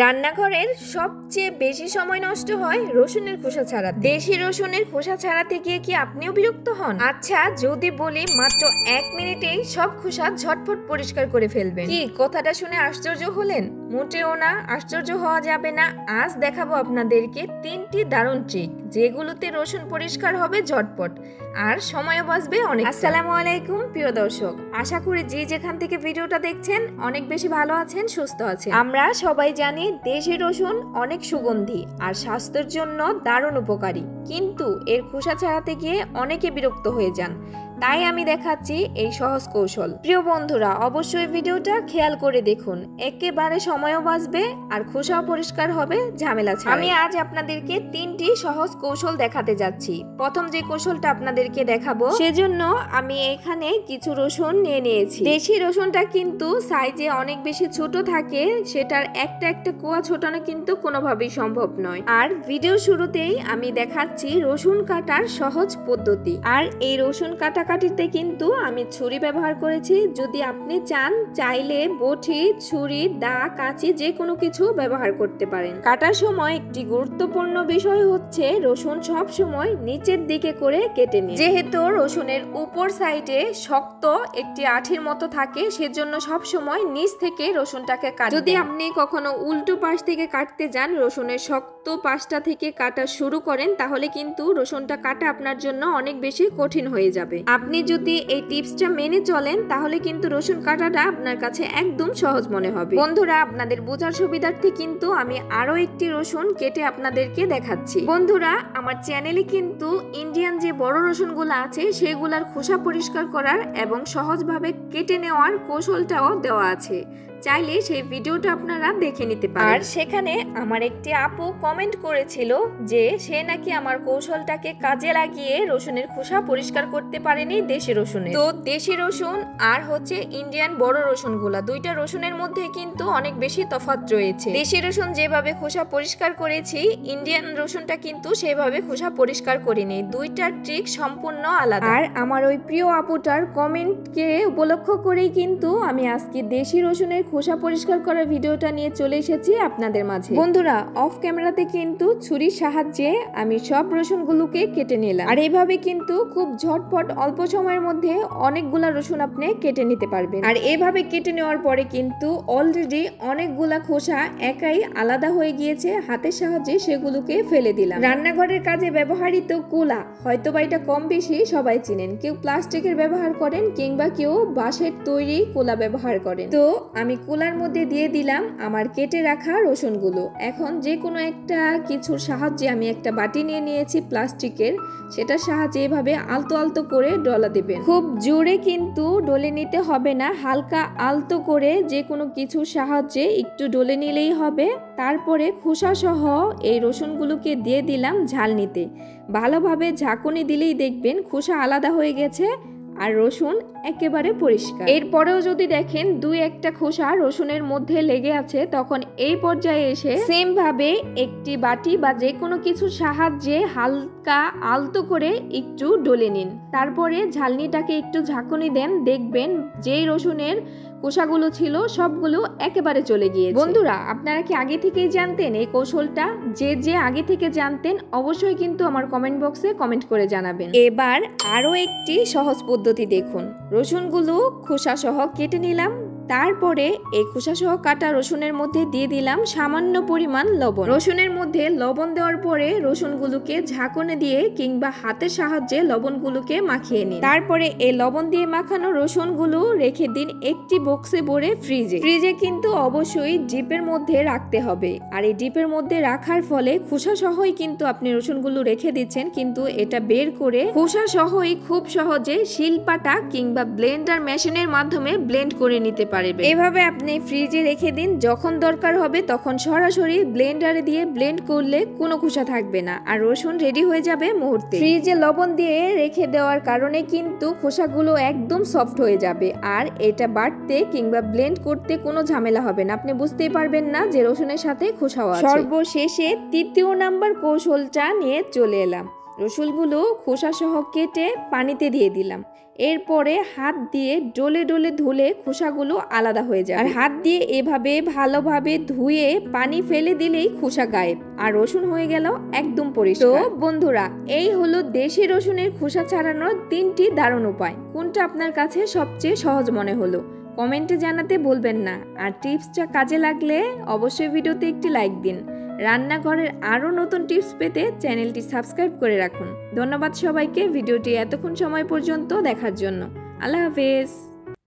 রান্নাঘরের সবচেয়ে বেশি সময় নষ্ট হয় রসুনের খোসা ছাড়াতে। দেশি রসুনের খোসা ছাড়াতে গিয়ে কি আপনিও বিরক্ত হন? আচ্ছা, যদি বলি মাত্র 1 মিনিটেই সব খোসা ঝটফট পরিষ্কার করে ফেলবেন, কি কথাটা শুনে আশ্চর্য হলেন? মোটেও না, আশ্চর্য হওয়া যাবে না। আজ দেখাবো আপনাদেরকে 3টি দারুণ ট্রিক, যেগুলোতে রসুন পরিষ্কার হবে ঝটপট আর সময়ও বাঁচবে অনেক। আসসালামু আলাইকুম প্রিয় দর্শক, আশা করি যে যেখান থেকে ভিডিওটা দেখছেন অনেক বেশি ভালো আছেন, সুস্থ আছেন। আমরা সবাই জানি দেশি রসুন অনেক সুগন্ধি আর স্বাস্থ্যের জন্য দারুণ উপকারী, কিন্তু এর খোসা ছাড়াতে গিয়ে অনেকে বিরক্ত হয়ে যান। তাই আমি দেখাচ্ছি এই সহজ কৌশল। প্রিয় বন্ধুরা, অবশ্যই ভিডিওটা খেয়াল করে দেখুন, একেবারে সময়ও বাঁচবে আর খোসাও পরিষ্কার হবে ঝামেলা ছাড়াই। আমি আজ আপনাদেরকে 3টি সহজ কৌশল দেখাতে যাচ্ছি। প্রথম যে কৌশলটা আপনাদেরকে দেখাবো, সেজন্য আমি এখানে কিছু রসুন নিয়ে নিয়েছি। দেশি রসুনটা কিন্তু সাইজে অনেক বেশি ছোট থাকে, সেটার একটা একটা কোয়া ছোটানো কিন্তু কোনোভাবেই সম্ভব নয়। আর ভিডিও শুরুতেই আমি দেখাচ্ছি রসুন কাটার সহজ পদ্ধতি। আর এই রসুন কাটাকাটিতে কিন্তু আমি ছুরি ব্যবহার করেছি। যদি আপনি চান, চাইলে বটি, ছুরি, দা, কাঁচি যে কোনো কিছু ব্যবহার করতে পারেন। কাটার সময় একটি গুরুত্বপূর্ণ বিষয় হচ্ছে রসুন সব সময় নিচের দিকে করে কেটে নিন। যেহেতু রসুনের উপর সাইডে শক্ত একটি আঠির মতো থাকে, সেজন্য সব সময় নিচ থেকে রসুনটাকে কাটবেন। যদি আপনি কখনো উল্টো পাশ থেকে কাটতে যান, রসুনের শক্ত পাশটা থেকে কাটা শুরু করেন, তাহলে কিন্তু রসুনটা কাটা আপনার জন্য অনেক বেশি কঠিন হয়ে যাবে। আপনি যদি এই টিপসটা মেনে চলেন, তাহলে কিন্তু রসুন কাটাটা আপনার কাছে একদম সহজ মনে হবে। বন্ধুরা, আপনাদের বোঝার সুবিধার্থে কিন্তু আমি আরো একটি রসুন কেটে আপনাদেরকে দেখাচ্ছি। বন্ধুরা, আমার চ্যানেলে কিন্তু ইন্ডিয়ান যে বড় রসুনগুলো আছে, সেগুলার খোসা পরিষ্কার করার এবং সহজভাবে কেটে নেওয়ার কৌশলটাও দেওয়া আছে, চাইলে সেই ভিডিওটা আপনারা দেখে নিতে পারেন। আর সেখানে আমার একটি আপু কমেন্ট করেছিল যে সে নাকি আমার কৌশলটাকে কাজে লাগিয়ে রসুনের খোসা পরিষ্কার করতে পারেনি দেশি রসুনের। তো দেশি রসুন আর হচ্ছে ইন্ডিয়ান বড় রসুনগুলা, দুইটা রসুনের মধ্যে কিন্তু অনেক বেশি তফাৎ রয়েছে। দেশি রসুন যেভাবে খোসা পরিষ্কার করেছি, ইন্ডিয়ান রসুনটা কিন্তু সেভাবে খোসা পরিষ্কার করিনি। দুইটার ট্রিক সম্পূর্ণ আলাদা। আর আমার ওই প্রিয় আপুটার কমেন্টকে উপলক্ষ করেই কিন্তু আমি আজকে দেশি রসুনের খোসা পরিষ্কার করার ভিডিওটা নিয়ে চলে এসেছি আপনাদের মাঝে। বন্ধুরা, অফ ক্যামেরাতে কিন্তু ছুরির সাহায্যে আমি সব রসুনগুলোকে কেটে নিলাম। আর এইভাবে কিন্তু খুব ঝটপট অল্প সময়ের মধ্যে অনেকগুলা রসুন আপনি কেটে নিতে পারবেন। আর এইভাবে কেটে নেওয়ার পরে কিন্তু অলরেডি অনেকগুলা খোসা একাই আলাদা হয়ে গিয়েছে। হাতের সাহায্যে সেগুলোকে ফেলে দিলাম। রান্নাঘরের কাজে ব্যবহৃত কুলা, হয়তোবা এটা কম বেশি সবাই চিনেন। কেউ প্লাস্টিকের ব্যবহার করেন, কিংবা কেউ বাঁশের তৈরি কুলা ব্যবহার করেন। তো আমি কুলার মধ্যে দিয়ে দিলাম আমার কেটে রাখা রসুনগুলো। এখন যে কোনো একটা কিছুর সাহায্যে আমি একটা বাটি নিয়ে নিয়েছি প্লাস্টিকের, সেটার সাহায্যে এভাবে আলতো আলতো করে ডলা দেবেন। খুব জোরে কিন্তু ডলে নিতে হবে না, হালকা আলতো করে যে কোনো কিছুর সাহায্যে একটু ডলে নিলেই হবে। তারপরে খোসা সহ এই রসুনগুলোকে দিয়ে দিলাম ঝালনিতে। ভালোভাবে ঝাঁকুনি দিলেই দেখবেন খোসা আলাদা হয়ে গেছে আর রসুন একেবারে পরিষ্কার। এরপরেও যদি দেখেন 2-1টা খোসা রসুনের মধ্যে লেগে আছে, তখন এই পর্যায়ে এসে সেম ভাবে একটি বাটি বা যে কোনো কিছুর সাহায্যে হালকা আলতো করে একটু ডলে নিন। তারপরে ঝালনিটাকে একটু ঝাঁকুনি দেন, দেখবেন যেই রসুনের খোসাগুলো ছিল সবগুলো একেবারে চলে গিয়েছে। বন্ধুরা, আপনারা কি আগে থেকেই জানতেন এই কৌশলটা? যে আগে থেকে জানতেন অবশ্যই কিন্তু আমার কমেন্ট বক্সে কমেন্ট করে জানাবেন। এবার আরো একটি সহজ পদ্ধতি দেখুন। রসুনগুলো খোসা সহ কেটে নিলাম, তারপরে এই খোসা সহ কাটা রসুনের মধ্যে দিয়ে দিলাম সামান্য পরিমাণ লবণ। রসুনের মধ্যে লবণ দেওয়ার পরে রসুনগুলোকে ঝাঁকুনি দিয়ে কিংবা হাতের সাহায্যে লবণগুলোকে মাখিয়ে নিন। তারপরে এই লবণ দিয়ে মাখানো রসুনগুলো রেখে দিন একটি বক্সে ভরে ফ্রিজে কিন্তু অবশ্যই ডিপের মধ্যে রাখতে হবে। আর এই ডিপের মধ্যে রাখার ফলে খোসা সহই কিন্তু আপনি রসুনগুলো রেখে দিচ্ছেন, কিন্তু এটা বের করে খোসা সহই খুব সহজে শিলপাটা কিংবা ব্লেন্ডার মেশিনের মাধ্যমে ব্লেন্ড করে নিতে পারেন। এভাবে আপনি ফ্রিজে রেখে দিন, যখন দরকার হবে তখন সরাসরি ব্লেন্ডারে দিয়ে ব্লেন্ড করলে কোনো খোসা থাকবে না আর রসুন রেডি হয়ে যাবে মুহূর্তে। ফ্রিজে লবণ দিয়ে রেখে দেওয়ার কারণে কিন্তু খোসাগুলো একদম সফট হয়ে যাবে আর এটা বাটতে কিংবা ব্লেন্ড করতে কোনো ঝামেলা হবে না। আপনি বুঝতেই পারবেন না যে রসুনের সাথে খোসাও আছে। সর্বশেষে 3য় নাম্বার কৌশলটা নিয়ে চলে এলাম। রসুনগুলো খোসা সহ কেটে পানিতে দিয়ে দিলাম। এরপরে হাত দিয়ে ডলে ডলে ধুলে খোসাগুলো আলাদা হয়ে যায়। আর হাত দিয়ে এভাবে ভালোভাবে ধুয়ে পানি ফেলে দিলেই খোসা গায়েব, আর রসুন হয়ে গেল একদম পরিষ্কার। তো বন্ধুরা, এই হলো দেশি রসুনের খোসা ছাড়ানোর 3টি দারুণ উপায়। কোনটা আপনার কাছে সবচেয়ে সহজ মনে হলো কমেন্টে জানাতে ভুলবেন না। আর টিপসটা কাজে লাগলে অবশ্যই ভিডিওতে একটি লাইক দিন। রান্নাঘরের আরও নতুন টিপস পেতে চ্যানেলটি সাবস্ক্রাইব করে রাখুন। ধন্যবাদ সবাইকে ভিডিওটি এতক্ষণ সময় পর্যন্ত দেখার জন্য। আল্লাহ হাফেজ।